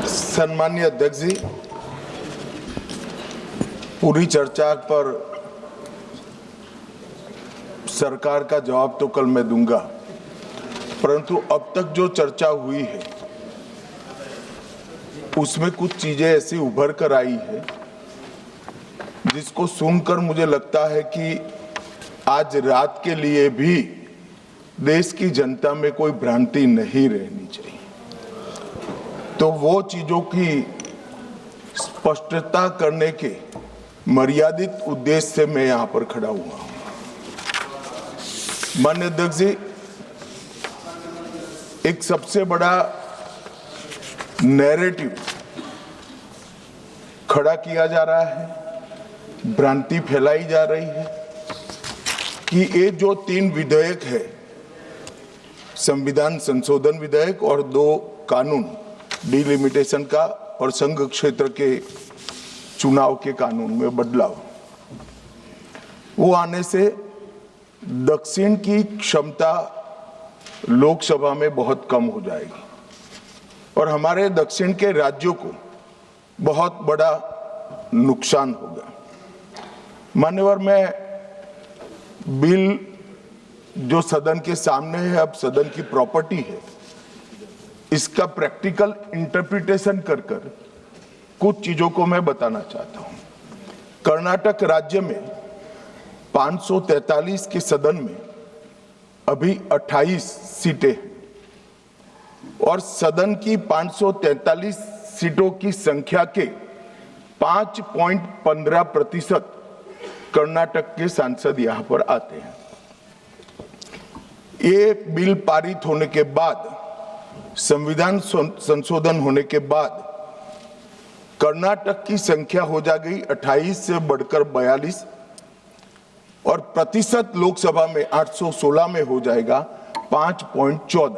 सम्माननीय अध्यक्ष जी, पूरी चर्चा पर सरकार का जवाब तो कल मैं दूंगा, परंतु अब तक जो चर्चा हुई है उसमें कुछ चीजें ऐसी उभर कर आई है जिसको सुनकर मुझे लगता है कि आज रात के लिए भी देश की जनता में कोई भ्रांति नहीं रहनी चाहिए। तो वो चीजों की स्पष्टता करने के मर्यादित उद्देश्य से मैं यहां पर खड़ा हुआ हूं। माननीय अध्यक्ष जी, एक सबसे बड़ा नैरेटिव खड़ा किया जा रहा है, भ्रांति फैलाई जा रही है कि ये जो 3 विधेयक है, संविधान संशोधन विधेयक और 2 कानून, डिलिमिटेशन का और संघ क्षेत्र के चुनाव के कानून में बदलाव, वो आने से दक्षिण की क्षमता लोकसभा में बहुत कम हो जाएगी और हमारे दक्षिण के राज्यों को बहुत बड़ा नुकसान होगा। मान्यवर, मैं बिल जो सदन के सामने है, अब सदन की प्रॉपर्टी है, इसका प्रैक्टिकल इंटरप्रिटेशन कर कुछ चीजों को मैं बताना चाहता हूं। कर्नाटक राज्य में 543 के सदन में अभी 28 सीटें और सदन की 543 सीटों की संख्या के 5.15% कर्नाटक के सांसद यहां पर आते हैं। ये बिल पारित होने के बाद, संविधान संशोधन होने के बाद कर्नाटक की संख्या हो जाएगी 28 से बढ़कर 42 और प्रतिशत लोकसभा में 816 में हो जाएगा 5.14।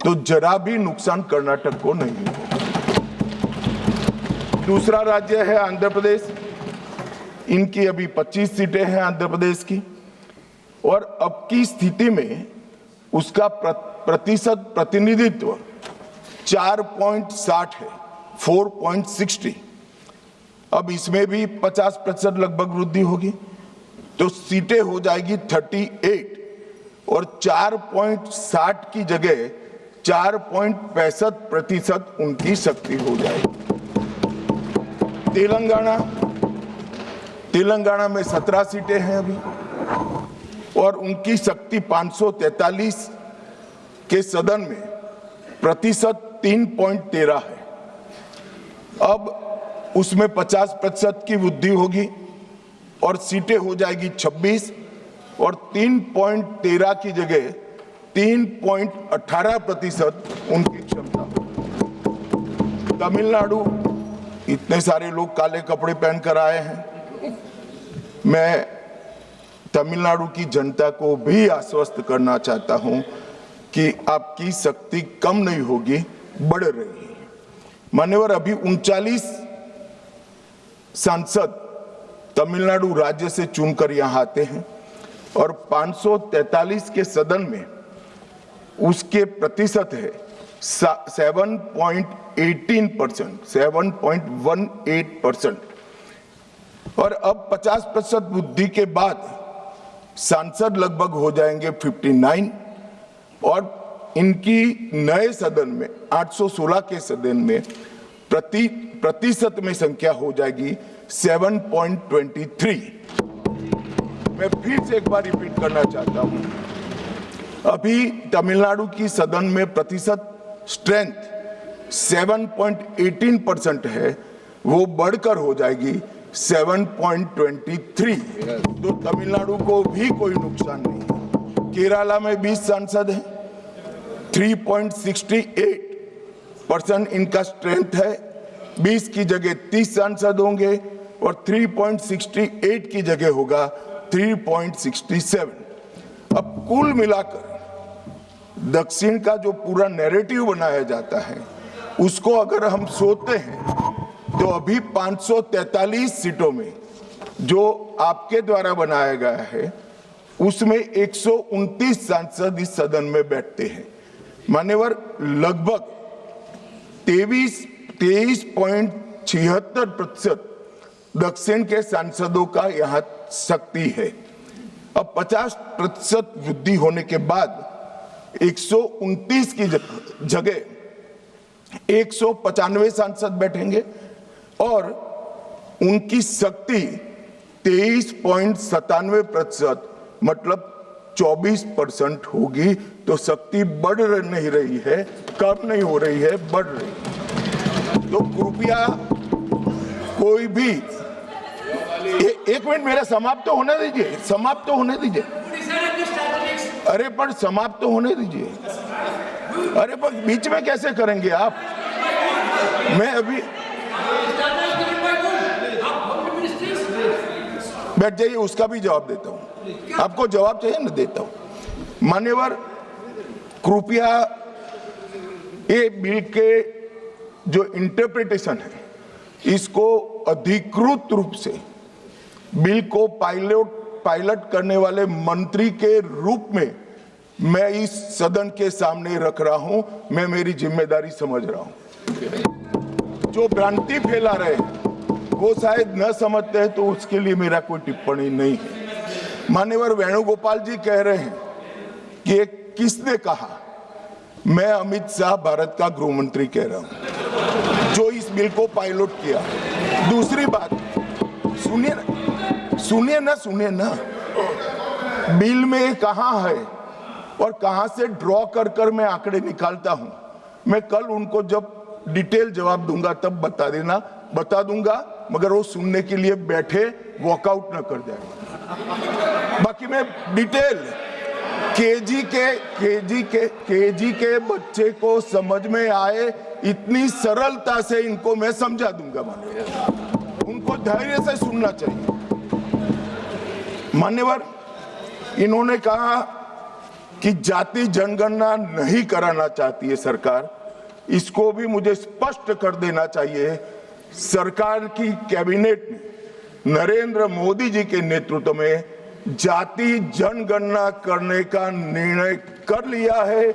तो जरा भी नुकसान कर्नाटक को नहीं होगा। दूसरा राज्य है आंध्र प्रदेश, इनकी अभी 25 सीटें हैं आंध्र प्रदेश की और अब की स्थिति में उसका प्रतिशत प्रतिनिधित्व 4.60 है, 4.60। अब इसमें भी 50% लगभग वृद्धि होगी, तो सीटें हो जाएगी 38 और 4.60 की जगह 4.65% उनकी शक्ति हो जाएगी। तेलंगाना में 17 सीटें हैं अभी और उनकी शक्ति 543 के सदन में प्रतिशत 3.13 है। अब उसमें 50% की वृद्धि होगी और सीटें हो जाएगी 26 और 3.13 की जगह 3.18% उनकी क्षमता होगी। तमिलनाडु, इतने सारे लोग काले कपड़े पहनकर आए हैं, मैं तमिलनाडु की जनता को भी आश्वस्त करना चाहता हूं कि आपकी शक्ति कम नहीं होगी, बढ़ रही है। मान्यवर, अभी 39 सांसद तमिलनाडु राज्य से चुनकर यहां आते हैं और 543 के सदन में उसके प्रतिशत है 7.18%, 7.18%। और अब 50% वृद्धि के बाद सांसद लगभग हो जाएंगे 59 और इनकी नए सदन में 816 के सदन में प्रतिशत में संख्या हो जाएगी 7.23। मैं फिर से एक बार रिपीट करना चाहता हूं, अभी तमिलनाडु की सदन में प्रतिशत स्ट्रेंथ 7.18% है, वो बढ़कर हो जाएगी 7.23। तो तमिलनाडु को भी कोई नुकसान नहीं। केरला में 20 सांसद हैं, 3.68% इनका स्ट्रेंथ है, 20 की जगह 30 सांसद होंगे और 3.68 की जगह होगा 3.67। अब कुल मिलाकर दक्षिण का जो पूरा नैरेटिव बनाया जाता है उसको अगर हम सोचते हैं तो अभी 543 सीटों में जो आपके द्वारा बनाया गया है उसमें 129 सांसद इस सदन में बैठते हैं। मान्यवर, लगभग 23.76% दक्षिण के सांसदों का यहाँ शक्ति है। अब 50% वृद्धि होने के बाद 129 की जगह 195 सांसद बैठेंगे और उनकी शक्ति 23.97% मतलब 24% होगी। तो शक्ति बढ़ नहीं रही है, कम नहीं हो रही है, बढ़ रही है। तो कृपया कोई भी एक मिनट मेरा समाप्त तो होने दीजिए, समाप्त तो होने दीजिए। अरे पर समाप्त तो होने दीजिए। अरे पर बीच में कैसे करेंगे आप? मैं अभी बैठ जाइए, उसका भी जवाब देता हूं। आपको जवाब चाहिए ना, देता हूं। मान्यवर, कृपया ये बिल के जो इंटरप्रिटेशन है इसको अधिकृत रूप से बिल को पायलट करने वाले मंत्री के रूप में मैं इस सदन के सामने रख रहा हूं। मैं मेरी जिम्मेदारी समझ रहा हूं। जो भ्रांति फैला रहे हैं वो शायद न समझते हैं, तो उसके लिए मेरा कोई टिप्पणी नहीं है। मान्यवर वेणुगोपाल जी कह रहे हैं कि किसने कहा? मैं अमित शाह भारत का गृह मंत्री कह रहा हूं, जो इस बिल को पायलट किया। दूसरी बात, सुनिए ना, बिल में कहां है और कहां से ड्रॉ कर मैं आंकड़े निकालता हूं। मैं कल उनको जब डिटेल जवाब दूंगा तब बता दूंगा, मगर वो सुनने के लिए बैठे वॉकआउट न कर जाए। बाकी मैं डिटेल केजी के बच्चे को समझ में आए इतनी सरलता से इनको मैं समझा दूंगा। उनको धैर्य से सुनना चाहिए। मान्यवर, इन्होंने कहा कि जाति जनगणना नहीं कराना चाहती है सरकार। इसको भी मुझे स्पष्ट कर देना चाहिए। सरकार की कैबिनेट ने नरेंद्र मोदी जी के नेतृत्व में जाति जनगणना करने का निर्णय कर लिया है।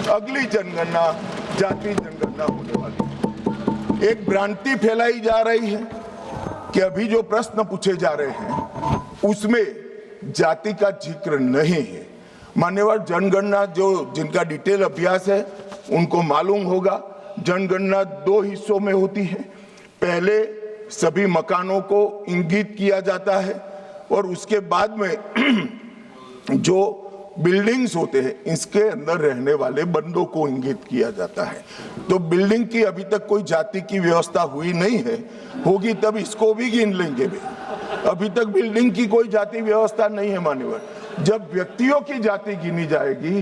अगली जनगणना जाति जनगणना होने वाली है। एक भ्रांति फैलाई जा रही है कि अभी जो प्रश्न पूछे जा रहे हैं उसमें जाति का जिक्र नहीं है। मान्यवर, जनगणना जिनका डिटेल अभ्यास है उनको मालूम होगा, जनगणना 2 हिस्सों में होती है। पहले सभी मकानों को इंगित किया जाता है और उसके बाद में जो बिल्डिंग्स होते हैं इसके अंदर रहने वाले बंदों को इंगित किया जाता है। तो बिल्डिंग की अभी तक कोई जाति की व्यवस्था हुई नहीं है, होगी तब इसको भी गिन लेंगे। अभी तक बिल्डिंग की कोई जाति व्यवस्था नहीं है। मान्यवर, जब व्यक्तियों की जाति गिनी जाएगी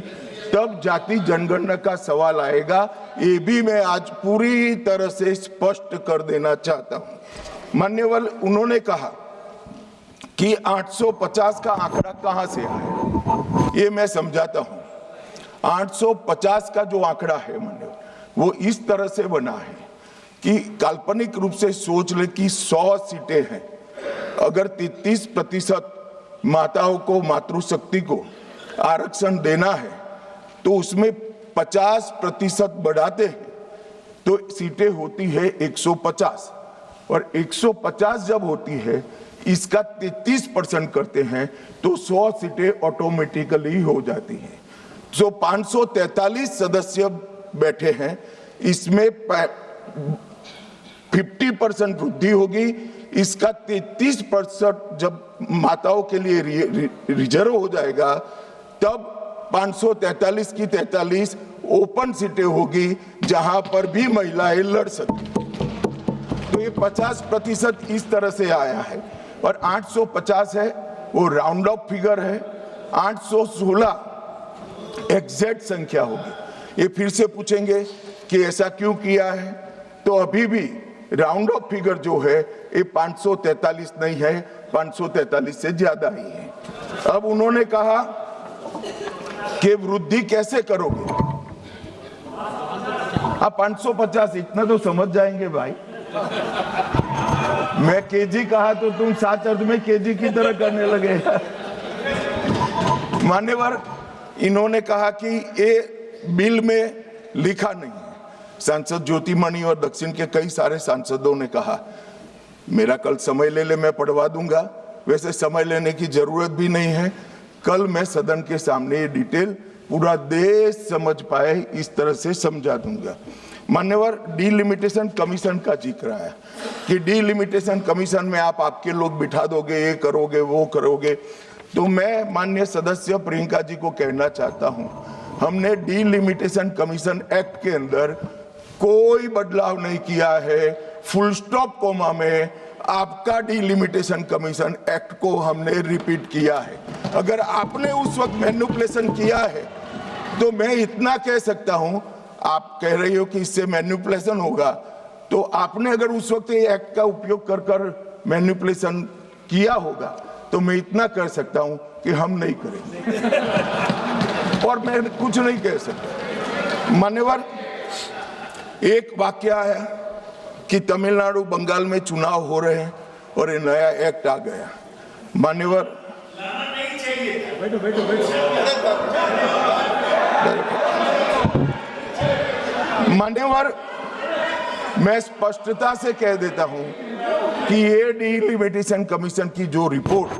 तब जाति जनगणना का सवाल आएगा। ये भी मैं आज पूरी तरह से स्पष्ट कर देना चाहता हूं। मान्यवर, उन्होंने कहा कि 850 का आंकड़ा कहां से आया, ये मैं समझाता हूं। 850 का जो आंकड़ा है मान्यवर, वो इस तरह से बना है कि काल्पनिक रूप से सोच ले कि 100 सीटें हैं। अगर 33% माताओं को, मातृशक्ति को आरक्षण देना है तो उसमें 50% बढ़ाते हैं तो सीटें होती है 150, और 150 जब होती है इसका 33% करते हैं तो 100 सीटें ऑटोमेटिकली हो जाती हैं। जो 543 सदस्य बैठे हैं इसमें 50% वृद्धि होगी। इसका 33% जब माताओं के लिए रिजर्व हो जाएगा तब 543 की 43 ओपन सीटें होगी जहां पर भी महिलाएं लड़ सकती। तो ये 50% इस तरह से आया है। और 850 है वो राउंड ऑफ फिगर है। 816 एग्जैक्ट संख्या होगी। ये फिर से पूछेंगे कि ऐसा क्यों किया है, तो अभी भी राउंड ऑफ फिगर जो है ये 543 नहीं है, 543 से ज्यादा ही है। अब उन्होंने कहा कि वृद्धि कैसे करोगे आप? 550 इतना तो समझ जाएंगे भाई। मैं केजी कहा तो तुम 7 अर्थ में केजी की तरह करने लगे। मान्यवर, इन्होंने कहा कि ये बिल में लिखा नहीं है, सांसद ज्योतिमणि और दक्षिण के कई सारे सांसदों ने कहा, मेरा कल समय ले ले, मैं पढ़वा दूंगा। वैसे समय लेने की जरूरत भी नहीं है। कल मैं सदन के सामने ये डिटेल पूरा देश समझ पाए इस तरह से समझा दूंगा। मान्यवर, डीलिमिटेशन कमीशन का जिक्र है कि डीलिमिटेशन कमीशन में आप आपके लोग बिठा दोगे, ये करोगे, वो करोगे। तो मैं माननीय सदस्य प्रियंका जी को कहना चाहता हूं, हमने डीलिमिटेशन कमीशन एक्ट के अंदर कोई बदलाव नहीं किया है। फुल स्टॉप कोमा में आपका डीलिमिटेशन कमीशन एक्ट को हमने रिपीट किया है। अगर आपने उस वक्त मैनिपुलेशन किया है तो मैं इतना कह सकता हूं, आप कह रही हो कि इससे मैनिपुलेशन होगा, तो आपने अगर उस वक्त ये एक्ट का उपयोग कर कर मैनिपुलेशन किया होगा तो मैं इतना कर सकता हूं कि हम नहीं करेंगे और मैं कुछ नहीं कह सकता। मान्यवर, एक वाक्य है कि तमिलनाडु बंगाल में चुनाव हो रहे हैं और ये नया एक्ट आ गया। मान्यवर, मान्यवर, मैं स्पष्टता से कह देता हूं कि ये डीलिमिटेशन कमीशन की जो रिपोर्ट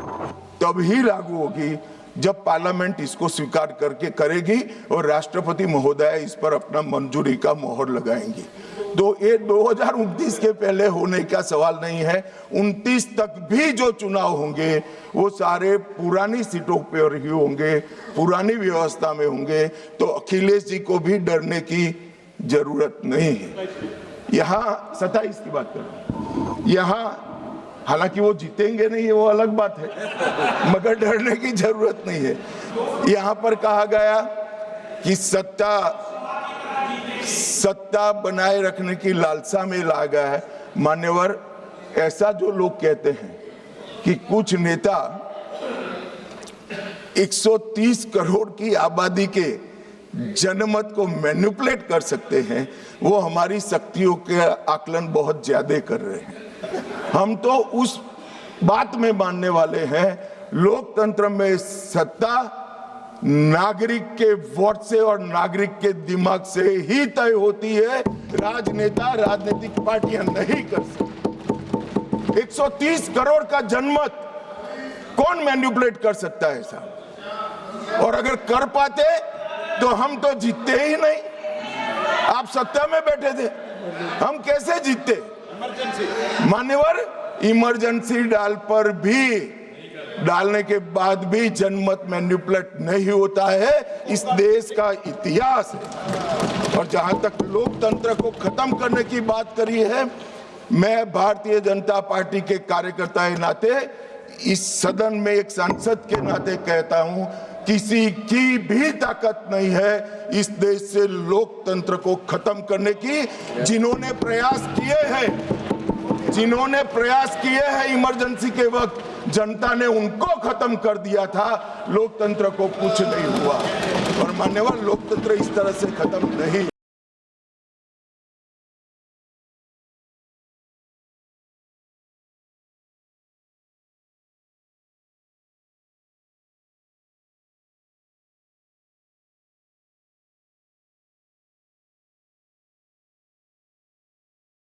तभी लागू होगी जब पार्लियामेंट इसको स्वीकार करके करेगी और राष्ट्रपति महोदय इस पर अपना मंजूरी का मोहर लगाएंगी। तो ये 2029 के पहले होने का सवाल नहीं है। 29 तक भी जो चुनाव होंगे वो सारे पुरानी सीटों पर ही होंगे, पुरानी व्यवस्था में होंगे। तो अखिलेश जी को भी डरने की जरूरत नहीं है। यहाँ 27 की बात कर रहा हूँ, यहाँ हालांकि वो जीतेंगे नहीं, वो अलग बात है, मगर डरने की जरूरत नहीं है। यहाँ पर कहा गया कि सत्ता बनाए रखने की लालसा में ला गया है। मान्यवर, ऐसा जो लोग कहते हैं कि कुछ नेता 130 करोड़ की आबादी के जनमत को मैनिपुलेट कर सकते हैं, वो हमारी शक्तियों के आकलन बहुत ज्यादा कर रहे हैं। हम तो उस बात में मानने वाले हैं, लोकतंत्र में सत्ता नागरिक के वोट से और नागरिक के दिमाग से ही तय होती है। राजनेता, राजनीतिक पार्टियां नहीं कर सकती। 130 करोड़ का जनमत कौन मैनिपुलेट कर सकता है ऐसा? और अगर कर पाते तो हम तो जीतते ही नहीं। आप सत्ता में बैठे थे, हम कैसे जीतते? मान्यवर, इमरजेंसी डालने के बाद भी जनमत मैनिपुलेट नहीं होता है, इस देश का इतिहास है। और जहां तक लोकतंत्र को खत्म करने की बात करी है, मैं भारतीय जनता पार्टी के कार्यकर्ता के नाते, इस सदन में एक सांसद के नाते कहता हूं, किसी की भी ताकत नहीं है इस देश से लोकतंत्र को खत्म करने की। जिन्होंने प्रयास किए हैं इमरजेंसी के वक्त, जनता ने उनको खत्म कर दिया था, लोकतंत्र को कुछ नहीं हुआ। और मान्यवर, लोकतंत्र इस तरह से खत्म नहीं